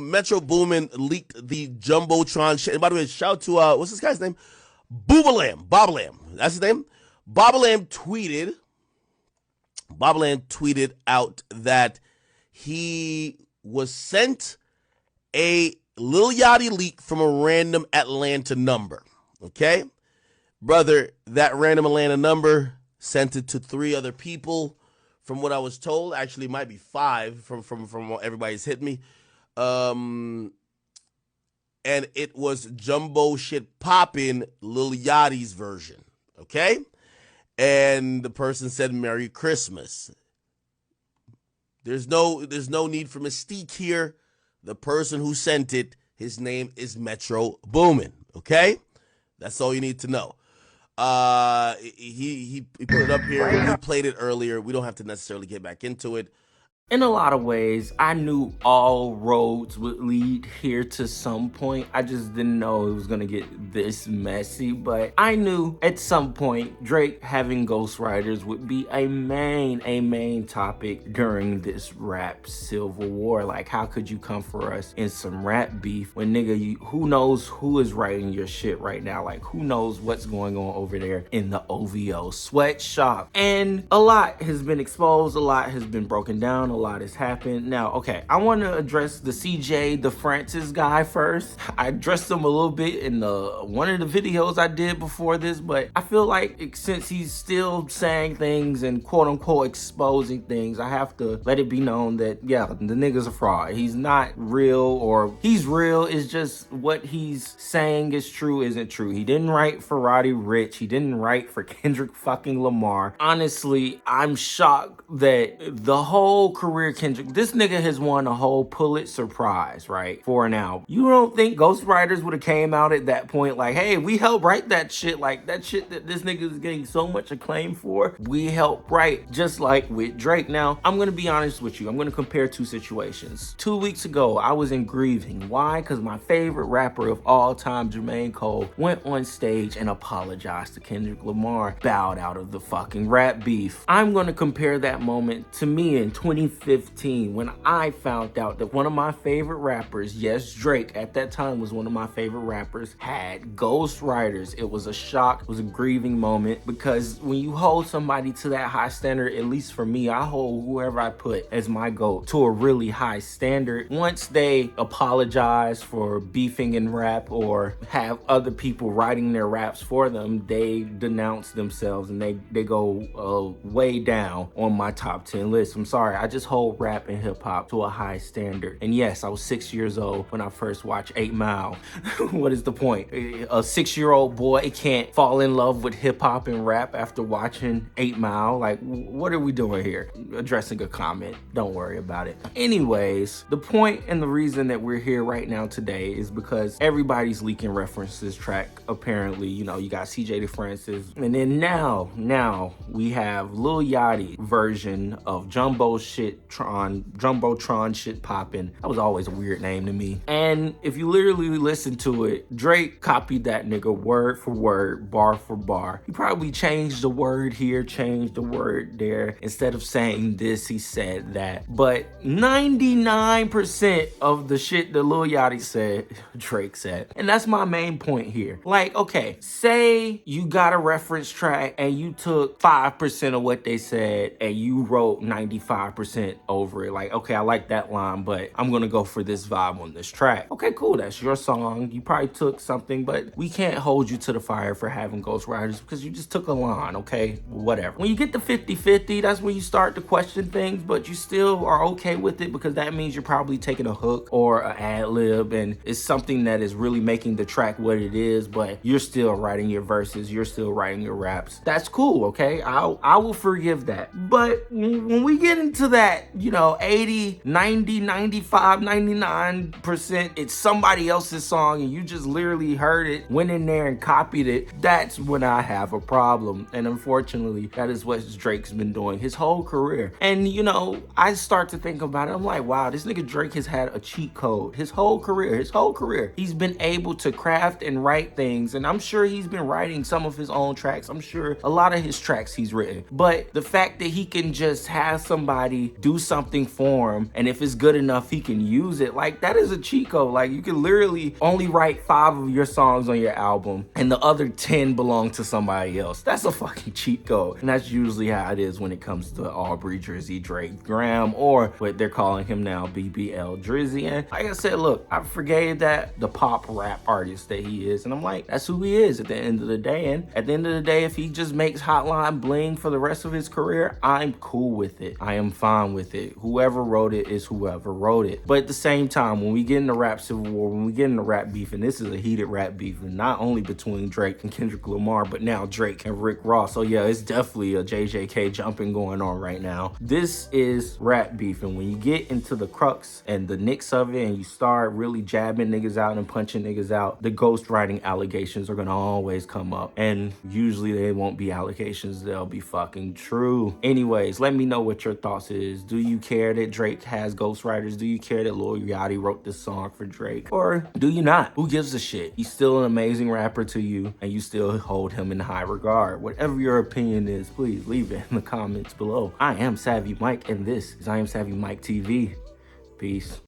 Metro Boomin leaked the Jumbotron shit. And by the way, shout out to, what's this guy's name? Bobalam. That's his name. Bobalam tweeted out that he was sent a Lil Yachty leak from a random Atlanta number. Okay? Brother, that random Atlanta number sent it to 3 other people. From what I was told, actually it might be 5 from what everybody's hit me. And it was Jumbo Shit Poppin' Lil Yachty's version. Okay? And the person said Merry Christmas. There's no need for mystique here. The person who sent it, his name is Metro Boomin. Okay? That's all you need to know. He put it up here. He played it earlier. We don't have to necessarily get back into it. In a lot of ways, I knew all roads would lead here to some point. I just didn't know it was gonna get this messy, but I knew at some point Drake having ghostwriters would be a main topic during this rap civil war. Like, how could you come for us in some rap beef when, nigga, who knows who is writing your shit right now? Like, who knows what's going on over there in the OVO sweatshop? And a lot has been exposed, a lot has been broken down, a lot has happened. Now, okay, I want to address the CJ the Francis guy first. I addressed him a little bit in one of the videos I did before this, but I feel like since he's still saying things and quote unquote exposing things, I have to let it be known that, yeah, the nigga's a fraud. He's not real, or he's real. It's just what he's saying is true isn't true. He didn't write for Roddy Ricch. He didn't write for Kendrick fucking Lamar. Honestly, I'm shocked that the whole career Kendrick, this nigga has won a whole Pulitzer Prize, right, for an album. You don't think ghostwriters would have came out at that point like, hey, we helped write that shit, like that shit that this nigga is getting so much acclaim for, we helped write, just like with Drake. Now, I'm gonna be honest with you. I'm gonna compare 2 situations. 2 weeks ago, I was in grieving. Why? Because my favorite rapper of all time, Jermaine Cole, went on stage and apologized to Kendrick Lamar, bowed out of the fucking rap beef. I'm gonna compare that moment to me in 2015 when I found out that one of my favorite rappers, yes, Drake at that time was one of my favorite rappers, had ghostwriters. It was a shock. It was a grieving moment, because when you hold somebody to that high standard, at least for me, I hold whoever I put as my GOAT to a really high standard. Once they apologize for beefing in rap or have other people writing their raps for them, they denounce themselves and they go way down on my top 10 list. I'm sorry, I just hold rap and hip hop to a high standard. And yes, I was 6 years old when I first watched 8 Mile. What is the point? A 6-year-old boy can't fall in love with hip hop and rap after watching 8 Mile. Like, what are we doing here? Addressing a comment. Don't worry about it. Anyways, the point and the reason that we're here right now today is because everybody's leaking references track. Apparently, you know, you got CJ DeFrancis, and then now we have Lil Yachty version of Jumbotron shit poppin'. That was always a weird name to me. And if you literally listen to it, Drake copied that nigga word for word, bar for bar. He probably changed the word here, changed the word there. Instead of saying this, he said that. But 99% of the shit that Lil Yachty said, Drake said. And that's my main point here. Like, okay, say you got a reference track and you took 5% of what they said and you wrote 95% over it. Like, okay, I like that line, but I'm gonna go for this vibe on this track. Okay, cool, that's your song. You probably took something, but we can't hold you to the fire for having ghostwriters because you just took a line, okay? Whatever. When you get to 50-50, that's when you start to question things, but you still are okay with it because that means you're probably taking a hook or an ad lib and it's something that is really making the track what it is, but you're still writing your verses, you're still writing your raps. That's cool, okay? I will forgive that. But when we get into that, you know, 80, 90, 95, 99%, it's somebody else's song and you just literally heard it, went in there and copied it, that's when I have a problem. And unfortunately, that is what Drake's been doing his whole career. And, you know, I start to think about it, I'm like, wow, this nigga Drake has had a cheat code his whole career. He's been able to craft and write things, and I'm sure he's been writing some of his own tracks. I'm sure a lot of his tracks he's written. But the fact that he can just have somebody do something for him, and if it's good enough, he can use it. Like, that is a cheat code. Like, you can literally only write 5 of your songs on your album, and the other 10 belong to somebody else. That's a fucking cheat code. And that's usually how it is when it comes to Aubrey, Drizzy, Drake, Graham, or what they're calling him now, BBL Drizzy. And like I said, look, I forgave that, the pop rap artist that he is, and I'm like, that's who he is at the end of the day. And at the end of the day, if he just makes Hotline Bling for the rest of his career, I'm cool with it. I am fine with it. Whoever wrote it is whoever wrote it. But at the same time, when we get into rap civil war, when we get into rap beef, and this is a heated rap beef, and not only between Drake and Kendrick Lamar, but now Drake and Rick Ross. So yeah, it's definitely a JJK jumping going on right now. This is rap beef, and when you get into the crux and the nicks of it, and you start really jabbing niggas out and punching niggas out, the ghostwriting allegations are gonna always come up. And usually they won't be allegations, they'll be fucking true. Anyways, let me know what your thoughts is. Do you care that Drake has ghostwriters? Do you care that Lil Yachty wrote this song for Drake? Or do you not? Who gives a shit? He's still an amazing rapper to you, and you still hold him in high regard. Whatever your opinion is, please leave it in the comments below. I am Savvy Mike, and this is I Am Savvy Mike TV. Peace.